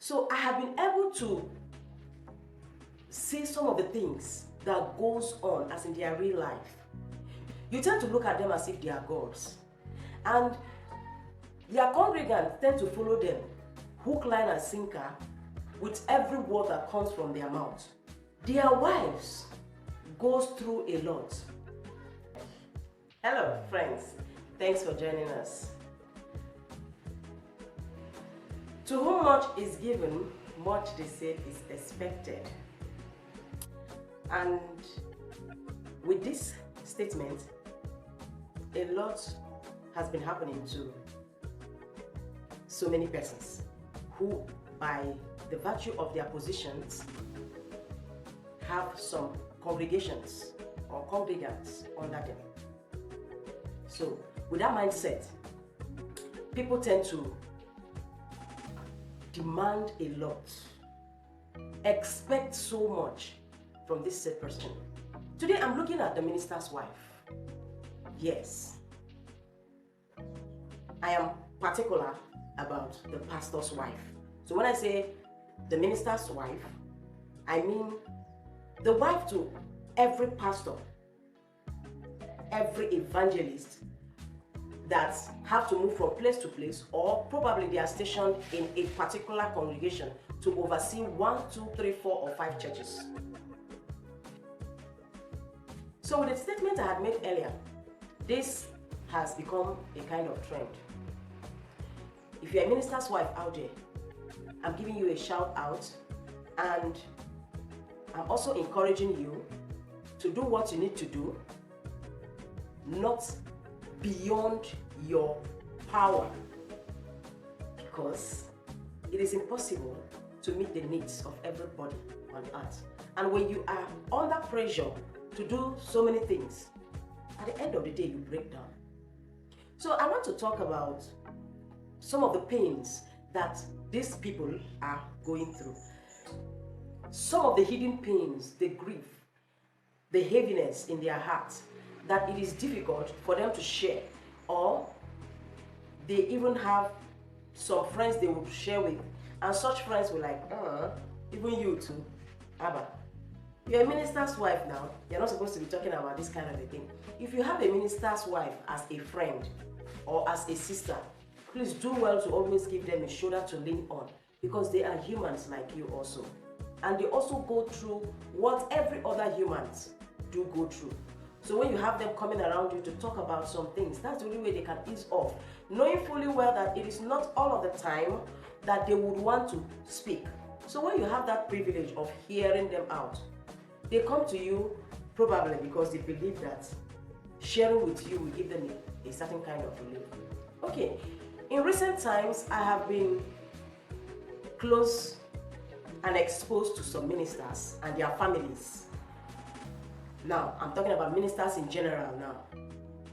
So I have been able to see some of the things that goes on as in their real life. You tend to look at them as if they are gods. And their congregants tend to follow them, hook, line, and sinker, with every word that comes from their mouth. Their wives goes through a lot. Hello, friends. Thanks for joining us. To whom much is given, much they say is expected. And with this statement, a lot has been happening to so many persons who, by the virtue of their positions, have some congregations or congregants under them. So, with that mindset, people tend to demand a lot, expect so much from this said person. Today, I'm looking at the minister's wife. Yes, I am particular about the pastor's wife. So when I say the minister's wife, I mean the wife to every pastor, every evangelist that have to move from place to place, or probably they are stationed in a particular congregation to oversee 1, 2, 3, 4, or 5 churches. So with the statement I had made earlier, this has become a kind of trend. If you're a minister's wife out there, I'm giving you a shout out, and I'm also encouraging you to do what you need to do, not beyond your power, because it is impossible to meet the needs of everybody on earth. And when you are under pressure to do so many things, at the end of the day, you break down. So I want to talk about some of the pains that these people are going through. Some of the hidden pains, the grief, the heaviness in their hearts, that it is difficult for them to share, or they even have some friends they will share with, and such friends will like, even you too, Abba. You're a minister's wife now, you're not supposed to be talking about this kind of a thing. If you have a minister's wife as a friend or as a sister, please do well to always give them a shoulder to lean on, because they are humans like you also. And they also go through what every other humans do go through. So when you have them coming around you to talk about some things, that's the only way they can ease off, knowing fully well that it is not all of the time that they would want to speak. So when you have that privilege of hearing them out, they come to you probably because they believe that sharing with you will give them a certain kind of relief. Okay, in recent times, I have been close and exposed to some ministers and their families. Now, I'm talking about ministers in general now,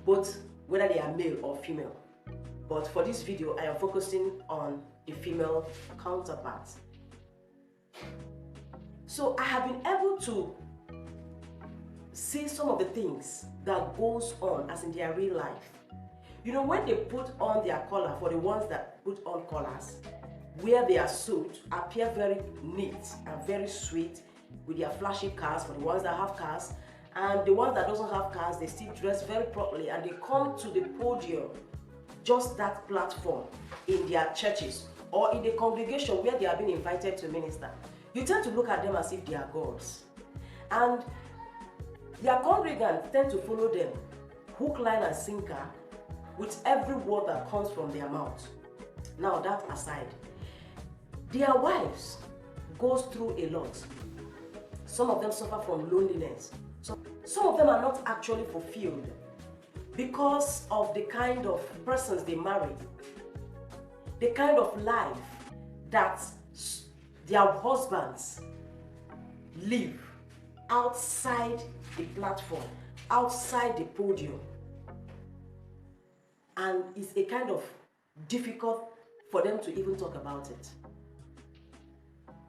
both whether they are male or female. But for this video, I am focusing on the female counterpart. So I have been able to see some of the things that goes on as in their real life. You know, when they put on their collar, for the ones that put on collars, where their suit appear very neat and very sweet with their flashy cars, for the ones that have cars, and the ones that doesn't have cars, they still dress very properly, and they come to the podium, just that platform in their churches or in the congregation where they are being invited to minister. You tend to look at them as if they are gods. And their congregants tend to follow them, hook, line, and sinker, with every word that comes from their mouth. Now that aside, their wives goes through a lot. Some of them suffer from loneliness. Some of them are not actually fulfilled because of the kind of persons they married, the kind of life that their husbands live outside the platform, outside the podium. And it's a kind of difficult for them to even talk about it.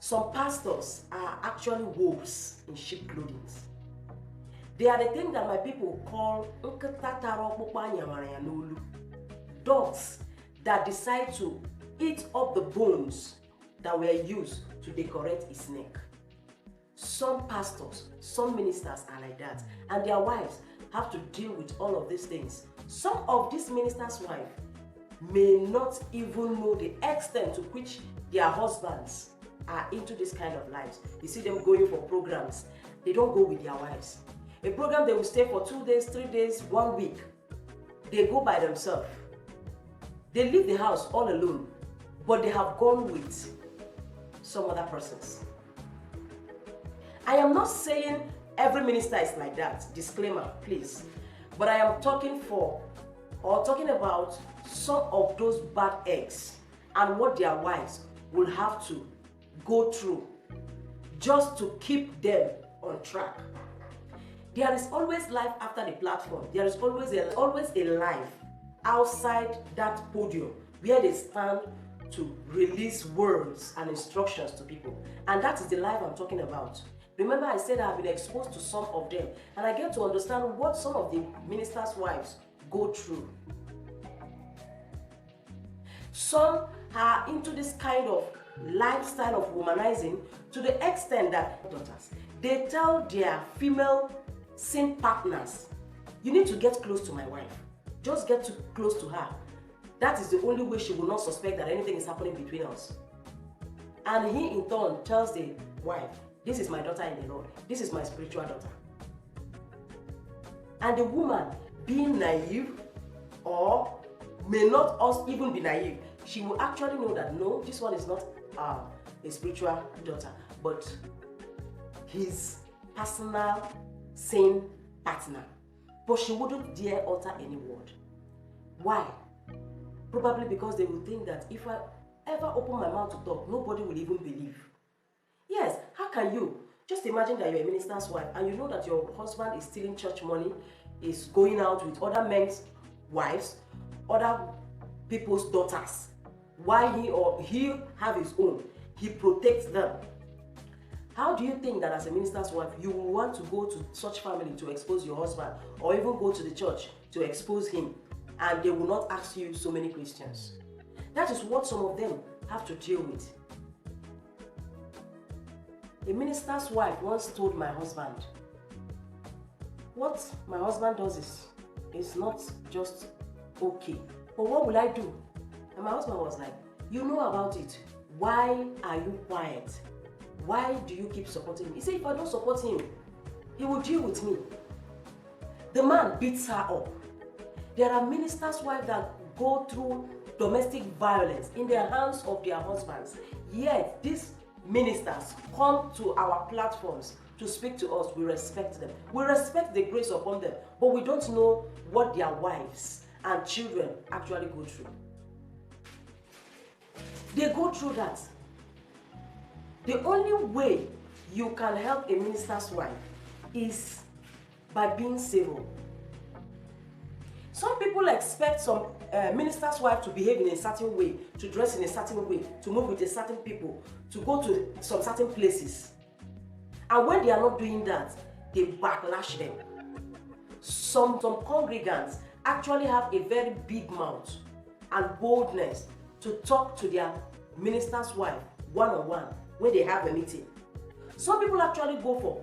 Some pastors are actually wolves in sheep clothing. They are the thing that my people call dogs that decide to eat up the bones that were used to decorate his neck. Some pastors, some ministers are like that, and their wives have to deal with all of these things. Some of these ministers' wives may not even know the extent to which their husbands are into this kind of lives. You see them going for programs. They don't go with their wives. A program they will stay for 2 days, 3 days, 1 week. They go by themselves. They leave the house all alone, but they have gone with some other persons. I am not saying every minister is like that, disclaimer, please. But I am talking about some of those bad eggs and what their wives will have to go through just to keep them on track. There is always life after the platform. There is always a life outside that podium where they stand to release words and instructions to people. And that is the life I'm talking about. Remember, I said I've been exposed to some of them, and I get to understand what some of the ministers' wives go through. Some are into this kind of lifestyle of womanizing to the extent that daughters, they tell their female sin partners, you need to get close to my wife. Just get too close to her. That is the only way she will not suspect that anything is happening between us. And he in turn tells the wife, this is my daughter in the Lord. This is my spiritual daughter. And the woman, being naive, or may not even be naive, she will actually know that no, this one is not a spiritual daughter, but his personal sin partner. But she wouldn't dare utter any word. Why? Probably because they will think that if I ever open my mouth to talk, nobody will even believe. Yes, how can you? Just imagine that you're a minister's wife and you know that your husband is stealing church money, is going out with other men's wives, other people's daughters. Why he have his own? He protects them. How do you think that as a minister's wife, you will want to go to such family to expose your husband, or even go to the church to expose him, and they will not ask you so many questions? That is what some of them have to deal with. A minister's wife once told my husband, what my husband does is not just okay, but what will I do? And my husband was like, you know about it. Why are you quiet? Why do you keep supporting me? He said, if I don't support him, he will deal with me. The man beats her up. There are ministers' wives that go through domestic violence in the hands of their husbands. Yet these ministers come to our platforms to speak to us. We respect them. We respect the grace upon them, but we don't know what their wives and children actually go through. They go through that. The only way you can help a minister's wife is by being civil. Some people expect some minister's wife to behave in a certain way, to dress in a certain way, to move with a certain people, to go to some certain places. And when they are not doing that, they backlash them. Some congregants actually have a very big mouth and boldness to talk to their minister's wife one-on-one when they have a meeting. Some people actually go for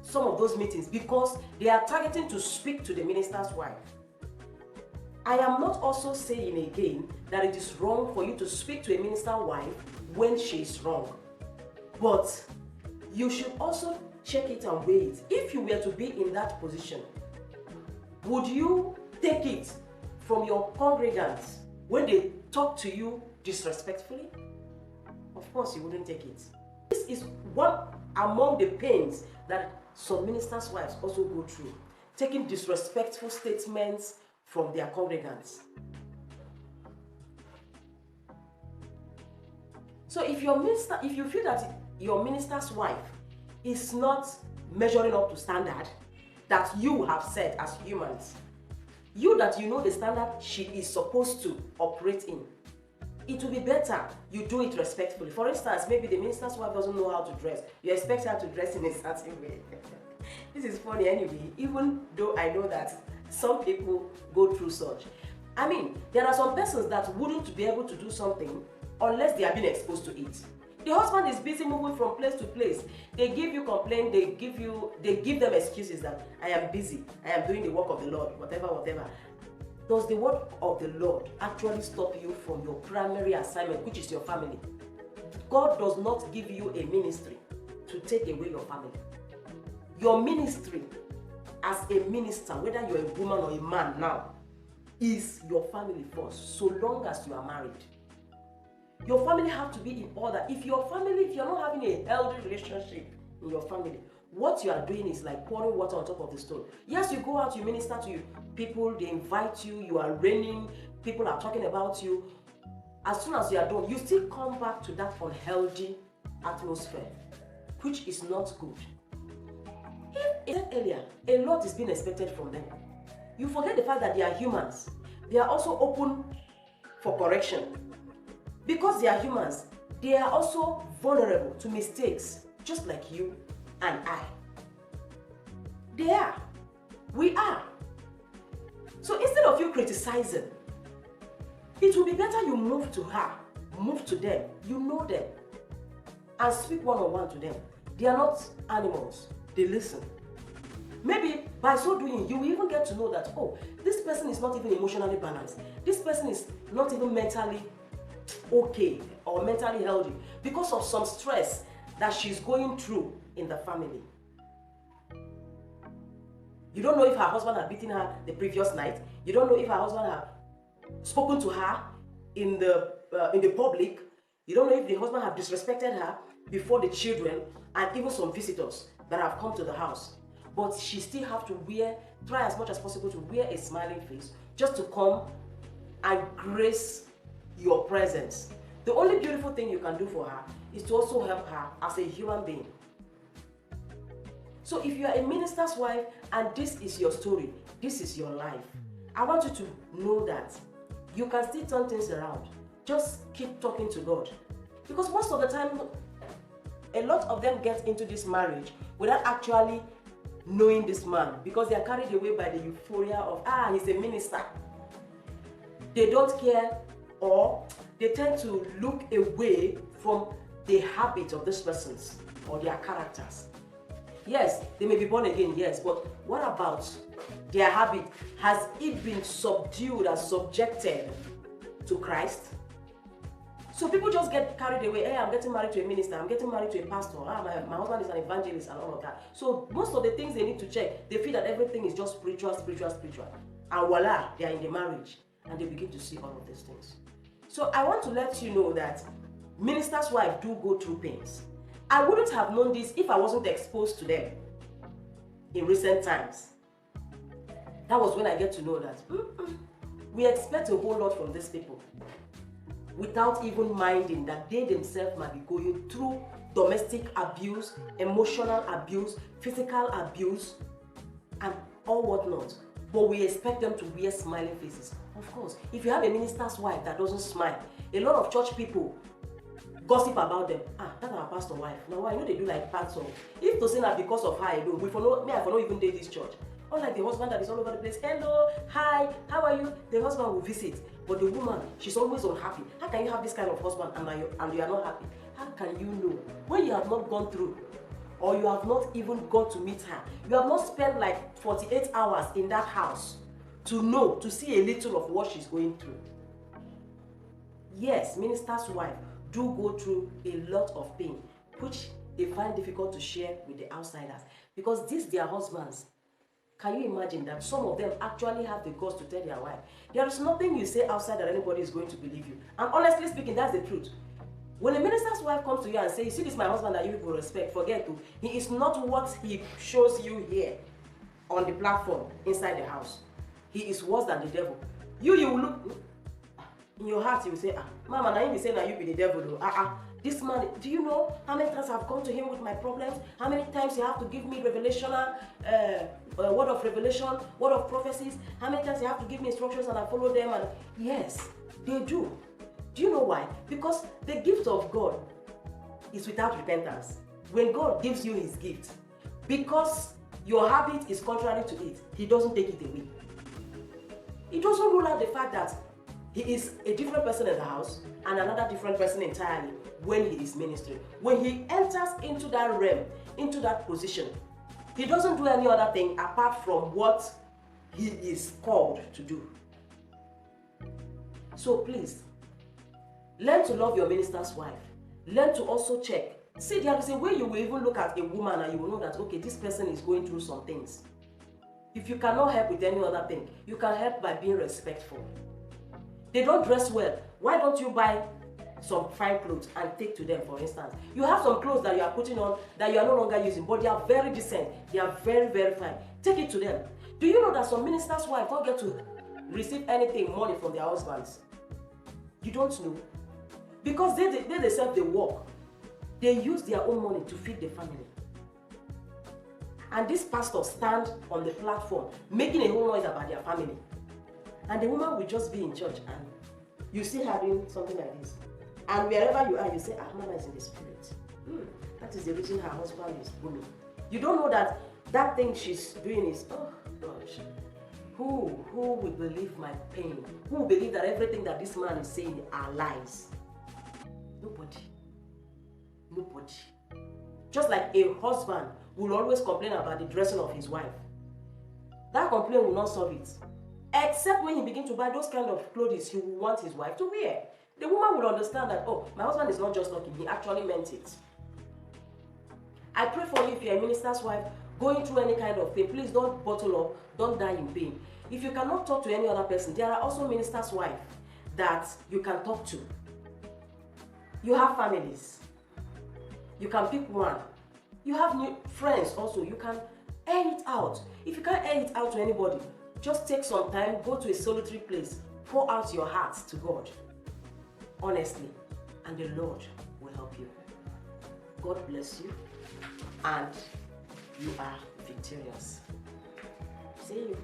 some of those meetings because they are targeting to speak to the minister's wife. I am not also saying again that it is wrong for you to speak to a minister's wife when she is wrong. But you should also check it and weigh it. If you were to be in that position, would you take it from your congregants when they talk to you disrespectfully? Of course you wouldn't take it. This is one among the pains that some ministers' wives also go through, taking disrespectful statements from their congregants. So if you feel that your minister's wife is not measuring up to standard that you have set as humans, you that you know the standard she is supposed to operate in, it will be better you do it respectfully. For instance, maybe the minister's wife doesn't know how to dress. You expect her to dress in a certain way. This is funny anyway, even though I know that some people go through such. I mean, there are some persons that wouldn't be able to do something unless they have been exposed to it. The husband is busy moving from place to place. They give you complaint, they give them excuses that I am busy, I am doing the work of the Lord, whatever, whatever. Does the work of the Lord actually stop you from your primary assignment, which is your family? God does not give you a ministry to take away your family. Your ministry as a minister, whether you're a woman or a man now, is your family first, so long as you are married. Your family have to be in order. If you're not having a healthy relationship in your family, what you are doing is like pouring water on top of the stone. Yes, you go out, you minister to people, they invite you, you are reigning, people are talking about you. As soon as you are done, you still come back to that unhealthy atmosphere, which is not good. If I said earlier, a lot is being expected from them. You forget the fact that they are humans. They are also open for correction. Because they are humans, they are also vulnerable to mistakes, just like you and I. They are. We are. So instead of you criticizing, it will be better you move to her, move to them, you know them, and speak one-on-one to them. They are not animals, they listen. Maybe by so doing, you will even get to know that, oh, this person is not even emotionally balanced. This person is not even mentally okay or mentally healthy because of some stress that she's going through in the family. You don't know if her husband had beaten her the previous night. You don't know if her husband had spoken to her in the public. You don't know if the husband had disrespected her before the children and even some visitors that have come to the house. But she still have to try as much as possible to wear a smiling face just to come and grace your presence. The only beautiful thing you can do for her is to also help her as a human being. So if you are a minister's wife and this is your story, this is your life, I want you to know that you can still turn things around. Just keep talking to God. Because most of the time, a lot of them get into this marriage without actually knowing this man, because they are carried away by the euphoria of, he's a minister. They don't care, or they tend to look away from the habit of these persons or their characters. Yes, they may be born again, yes, but what about their habit? Has it been subdued and subjected to Christ? So people just get carried away. Hey, I'm getting married to a minister, I'm getting married to a pastor, my husband is an evangelist and all of that. So most of the things they need to check, they feel that everything is just spiritual. And voila, they are in the marriage and they begin to see all of these things. So I want to let you know that minister's wives do go through pains. I wouldn't have known this if I wasn't exposed to them in recent times. That was when I get to know that we expect a whole lot from these people, without even minding that they themselves might be going through domestic abuse, emotional abuse, physical abuse, and all whatnot. But we expect them to wear smiling faces. Of course, if you have a minister's wife that doesn't smile, a lot of church people gossip about them. That's our pastor's wife. Now, why? I know they do like pastor. If to say that because of her alone, I follow even date this church. Unlike the husband that is all over the place. Hello, hi, how are you? The husband will visit. But the woman, she's always unhappy. How can you have this kind of husband and you are not happy? How can you know? When you have not gone through, or you have not even gone to meet her, you have not spent like 48 hours in that house to know, to see a little of what she's going through. Yes, minister's wife do go through a lot of pain, which they find difficult to share with the outsiders, because these their husbands. Can you imagine that some of them actually have the guts to tell their wife, there is nothing you say outside that anybody is going to believe you? And honestly speaking, that's the truth. When a minister's wife comes to you and says, you see, this is my husband that you people respect, forget to. He is not what he shows you here on the platform inside the house. He is worse than the devil. You will look, in your heart you will say, Mama, now you say now you be the devil though. This man, do you know how many times I've gone to him with my problems? How many times you have to give me revelational, word of revelation, word of prophecies? How many times you have to give me instructions and I follow them? And yes, they do. Do you know why? Because the gift of God is without repentance. When God gives you his gift, because your habit is contrary to it, he doesn't take it away. It doesn't rule out the fact that he is a different person in the house and another different person entirely. when he is ministering. When he enters into that realm, into that position, he doesn't do any other thing apart from what he is called to do. So please, learn to love your minister's wife. Learn to also check. See, there is a way you will even look at a woman and you will know that, okay, this person is going through some things. If you cannot help with any other thing, you can help by being respectful. They don't dress well. Why don't you buy some fine clothes and take to them, for instance? You have some clothes that you are putting on that you are no longer using, but they are very decent. They are very, very fine. Take it to them. Do you know that some ministers' wives don't get to receive anything, money from their husbands? You don't know. Because they themselves, they work. They use their own money to feed the family. And this pastor stands on the platform making a whole noise about their family. And the woman will just be in church and you see her doing something like this. And wherever you are, you say, Mama is in the spirit. That is the reason her husband is booming. You don't know that that thing she's doing is, oh gosh, who will believe my pain? Who will believe that everything that this man is saying are lies? Nobody. Nobody. Just like a husband will always complain about the dressing of his wife. That complaint will not solve it. Except when he begins to buy those kind of clothes he will want his wife to wear. The woman will understand that, oh, my husband is not just talking, he actually meant it. I pray for you if you're a minister's wife going through any kind of thing, please don't bottle up, don't die in pain. If you cannot talk to any other person, there are also ministers' wives that you can talk to. You have families. You can pick one. You have new friends also. You can air it out. If you can't air it out to anybody, just take some time, go to a solitary place, pour out your heart to God, honestly, and the Lord will help you. God bless you, and you are victorious. See you.